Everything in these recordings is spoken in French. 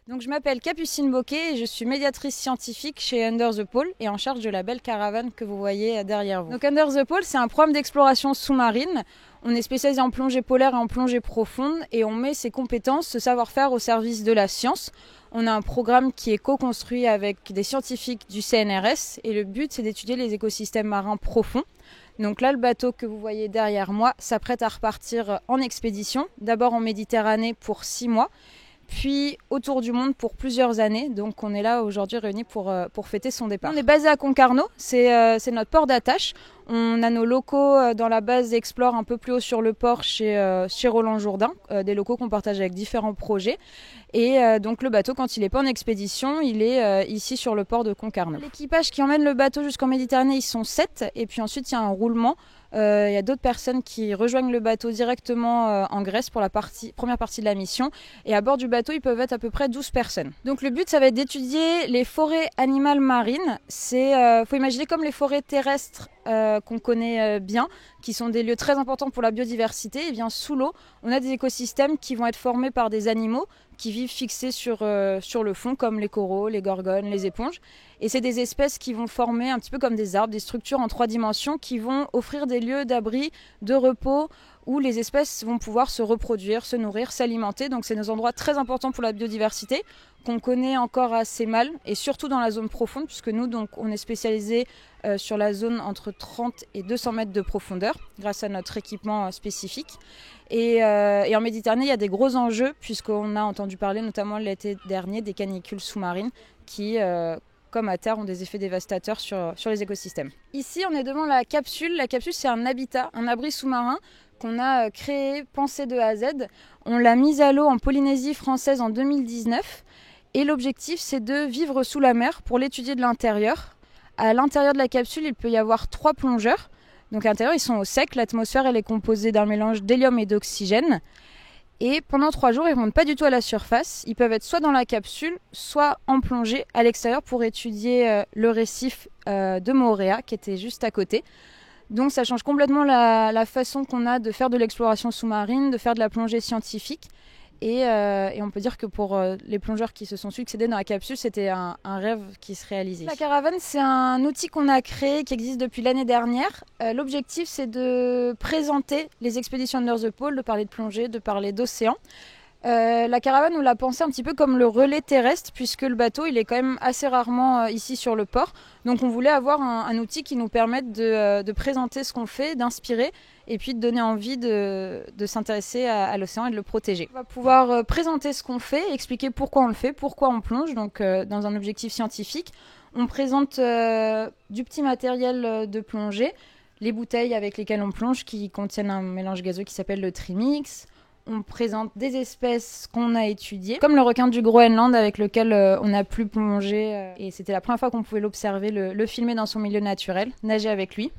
Donc je m'appelle Capucine Bocquet et je suis médiatrice scientifique chez Under the Pole et en charge de la belle caravane que vous voyez derrière vous. Donc Under the Pole, c'est un programme d'exploration sous-marine. On est spécialisé en plongée polaire et en plongée profonde et on met ses compétences, ce savoir-faire au service de la science. On a un programme qui est co-construit avec des scientifiques du CNRS et le but c'est d'étudier les écosystèmes marins profonds. Donc là, le bateau que vous voyez derrière moi s'apprête à repartir en expédition, d'abord en Méditerranée pour 6 mois. Puis autour du monde pour plusieurs années. Donc on est là aujourd'hui réunis pour fêter son départ. On est basé à Concarneau, c'est notre port d'attache. On a nos locaux dans la base Explore un peu plus haut sur le port chez Roland Jourdain, des locaux qu'on partage avec différents projets. Et donc le bateau, quand il n'est pas en expédition, il est ici sur le port de Concarneau. L'équipage qui emmène le bateau jusqu'en Méditerranée, ils sont 7. Et puis ensuite, il y a un roulement. Il y a d'autres personnes qui rejoignent le bateau directement en Grèce pour la première partie de la mission. Et à bord du bateau, ils peuvent être à peu près 12 personnes. Donc le but, ça va être d'étudier les forêts animales marines. Faut imaginer comme les forêts terrestres qu'on connaît bien, qui sont des lieux très importants pour la biodiversité. Et bien sous l'eau, on a des écosystèmes qui vont être formés par des animaux qui vivent fixés sur le fond, comme les coraux, les gorgones, les éponges. Et c'est des espèces qui vont former un petit peu comme des arbres, des structures en 3 dimensions qui vont offrir des lieux d'abri, de repos, où les espèces vont pouvoir se reproduire, se nourrir, s'alimenter. Donc c'est des endroits très importants pour la biodiversité, qu'on connaît encore assez mal, et surtout dans la zone profonde, puisque nous, donc, on est spécialisé sur la zone entre 30 et 200 mètres de profondeur, grâce à notre équipement spécifique. Et en Méditerranée, il y a des gros enjeux, puisqu'on a entendu parler, notamment l'été dernier, des canicules sous-marines qui, comme à terre, ont des effets dévastateurs sur les écosystèmes. Ici, on est devant la capsule. La capsule, c'est un habitat, un abri sous-marin qu'on a créé, pensé de A à Z. On l'a mise à l'eau en Polynésie française en 2019. Et l'objectif, c'est de vivre sous la mer pour l'étudier de l'intérieur. À l'intérieur de la capsule, il peut y avoir 3 plongeurs. Donc à l'intérieur, ils sont au sec. L'atmosphère, elle est composée d'un mélange d'hélium et d'oxygène. Et pendant 3 jours, ils ne remontent pas du tout à la surface. Ils peuvent être soit dans la capsule, soit en plongée à l'extérieur pour étudier le récif de Moorea, qui était juste à côté. Donc ça change complètement la façon qu'on a de faire de l'exploration sous-marine, de faire de la plongée scientifique. Et on peut dire que pour les plongeurs qui se sont succédés dans la capsule, c'était un rêve qui se réalisait. La caravane, c'est un outil qu'on a créé, qui existe depuis l'année dernière. L'objectif, c'est de présenter les expéditions Under the Pole, de parler de plongée, de parler d'océan. La caravane, on l'a pensé un petit peu comme le relais terrestre, puisque le bateau, il est quand même assez rarement ici sur le port. Donc on voulait avoir un outil qui nous permette de présenter ce qu'on fait, d'inspirer, et puis de donner envie de s'intéresser à l'océan et de le protéger. On va pouvoir présenter ce qu'on fait, expliquer pourquoi on le fait, pourquoi on plonge, donc dans un objectif scientifique. On présente du petit matériel de plongée, les bouteilles avec lesquelles on plonge qui contiennent un mélange gazeux qui s'appelle le Trimix. On présente des espèces qu'on a étudiées, comme le requin du Groenland avec lequel on a pu plonger. Et c'était la première fois qu'on pouvait l'observer, le filmer dans son milieu naturel, nager avec lui.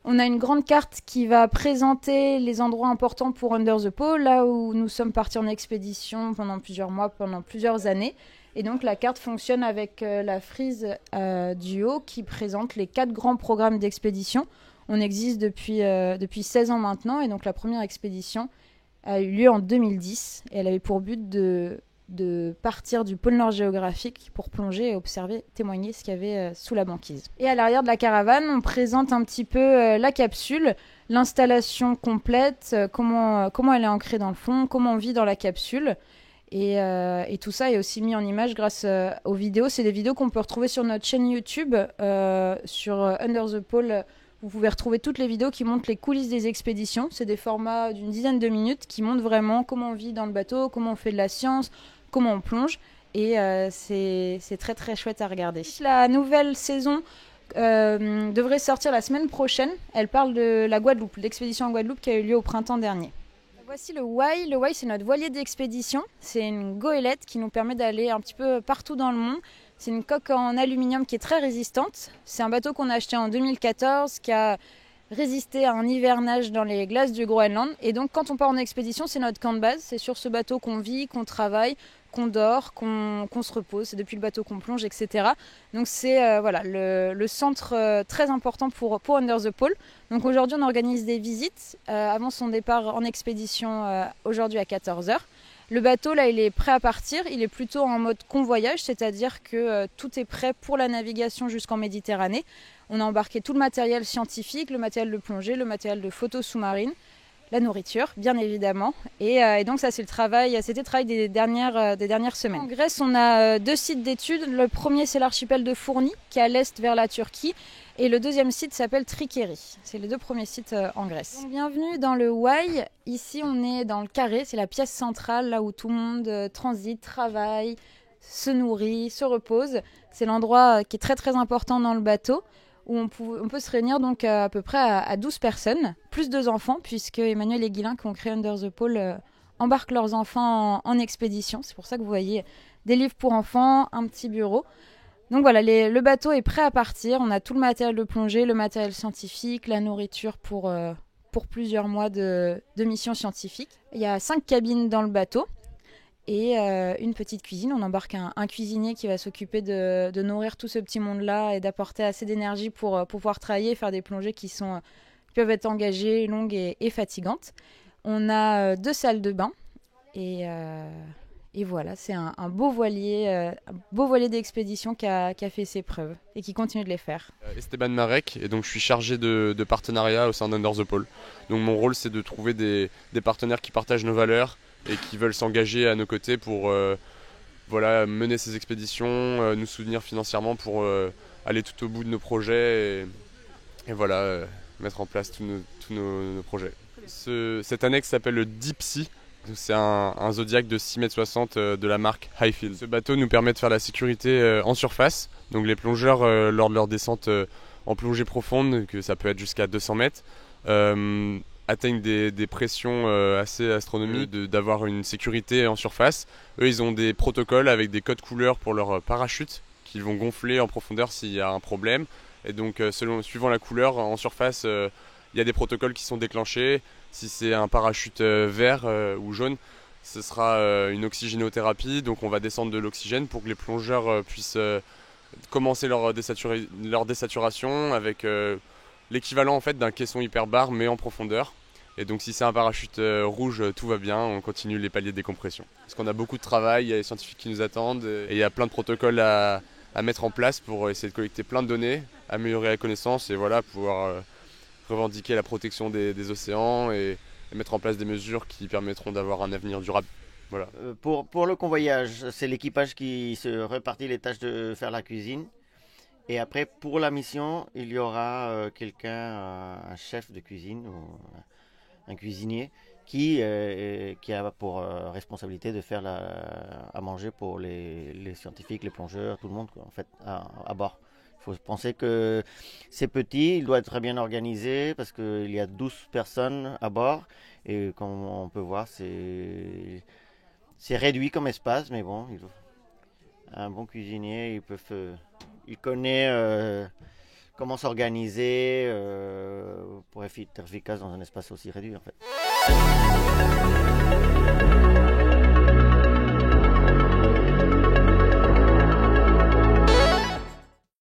On a une grande carte qui va présenter les endroits importants pour Under the Pole, là où nous sommes partis en expédition pendant plusieurs mois, pendant plusieurs années. Et donc la carte fonctionne avec la frise du haut qui présente les 4 grands programmes d'expédition. On existe depuis 16 ans maintenant, et donc la première expédition a eu lieu en 2010. Et elle avait pour but de partir du pôle Nord géographique pour plonger et observer, témoigner ce qu'il y avait sous la banquise. Et à l'arrière de la caravane, on présente un petit peu la capsule, l'installation complète, comment elle est ancrée dans le fond, comment on vit dans la capsule. Et tout ça est aussi mis en image grâce aux vidéos. C'est des vidéos qu'on peut retrouver sur notre chaîne YouTube, sur Under the Pole. Vous pouvez retrouver toutes les vidéos qui montrent les coulisses des expéditions. C'est des formats d'une dizaine de minutes qui montrent vraiment comment on vit dans le bateau, comment on fait de la science, comment on plonge. Et c'est très très chouette à regarder. La nouvelle saison devrait sortir la semaine prochaine. Elle parle de la Guadeloupe, l'expédition en Guadeloupe qui a eu lieu au printemps dernier. Voici le Wai. Le Wai, c'est notre voilier d'expédition. C'est une goélette qui nous permet d'aller un petit peu partout dans le monde. C'est une coque en aluminium qui est très résistante. C'est un bateau qu'on a acheté en 2014 qui a résisté à un hivernage dans les glaces du Groenland. Et donc quand on part en expédition, c'est notre camp de base. C'est sur ce bateau qu'on vit, qu'on travaille, qu'on dort, qu'on se repose. C'est depuis le bateau qu'on plonge, etc. Donc c'est le centre très important pour Under the Pole. Donc aujourd'hui, on organise des visites avant son départ en expédition aujourd'hui à 14h. Le bateau, là, il est prêt à partir. Il est plutôt en mode convoyage, c'est-à-dire que tout est prêt pour la navigation jusqu'en Méditerranée. On a embarqué tout le matériel scientifique, le matériel de plongée, le matériel de photo sous-marine, la nourriture, bien évidemment. Et donc ça, c'était le travail des dernières semaines. En Grèce, on a 2 sites d'études. Le premier, c'est l'archipel de Fourni, qui est à l'est vers la Turquie. Et le deuxième site s'appelle Trikeri. C'est les 2 premiers sites en Grèce. Donc, bienvenue dans le Y. Ici, on est dans le carré. C'est la pièce centrale, là où tout le monde transite, travaille, se nourrit, se repose. C'est l'endroit qui est très très important dans le bateau, où on peut se réunir donc à peu près à 12 personnes, plus 2 enfants, puisque Emmanuel et Guylain, qui ont créé Under the Pole, embarquent leurs enfants en expédition. C'est pour ça que vous voyez des livres pour enfants, un petit bureau. Donc voilà, le bateau est prêt à partir. On a tout le matériel de plongée, le matériel scientifique, la nourriture pour plusieurs mois de mission scientifique. Il y a 5 cabines dans le bateau. Et une petite cuisine. On embarque un cuisinier qui va s'occuper de nourrir tout ce petit monde-là et d'apporter assez d'énergie pour pouvoir travailler et faire des plongées qui peuvent être engagées, longues et fatigantes. On a 2 salles de bain et voilà, c'est un beau voilier d'expédition qui a fait ses preuves et qui continue de les faire. Esteban Marek, et donc je suis chargé de partenariat au sein d'Under the Pole. Donc mon rôle, c'est de trouver des partenaires qui partagent nos valeurs et qui veulent s'engager à nos côtés pour mener ces expéditions, nous soutenir financièrement pour aller tout au bout de nos projets et mettre en place tous nos projets. Cette annexe s'appelle le Deep Sea. C'est un Zodiac de 6,60 m de la marque Highfield. Ce bateau nous permet de faire la sécurité en surface. Donc les plongeurs, lors de leur descente en plongée profonde, que ça peut être jusqu'à 200 mètres, atteignent des pressions assez astronomiques, d'avoir une sécurité en surface. Eux, ils ont des protocoles avec des codes couleurs pour leur parachute qu'ils vont gonfler en profondeur s'il y a un problème. Et donc, suivant la couleur, en surface, il y a des protocoles qui sont déclenchés. Si c'est un parachute vert ou jaune, ce sera une oxygénothérapie. Donc, on va descendre de l'oxygène pour que les plongeurs puissent commencer leur désaturation avec l'équivalent en fait d'un caisson hyperbare mais en profondeur. Et donc si c'est un parachute rouge, tout va bien, on continue les paliers de décompression. Parce qu'on a beaucoup de travail, il y a les scientifiques qui nous attendent et il y a plein de protocoles à mettre en place pour essayer de collecter plein de données, améliorer la connaissance et pouvoir revendiquer la protection des océans et mettre en place des mesures qui permettront d'avoir un avenir durable. Voilà. Pour le convoyage, c'est l'équipage qui se répartit les tâches de faire la cuisine. Et après, pour la mission, il y aura un chef de cuisine ou un cuisinier qui a pour responsabilité de faire à manger pour les scientifiques, les plongeurs, tout le monde en fait, à bord. Il faut penser que c'est petit, il doit être très bien organisé parce qu'il y a 12 personnes à bord. Et comme on peut voir, c'est réduit comme espace, mais bon, un bon cuisinier, il connaît comment s'organiser pour être efficace dans un espace aussi réduit en fait.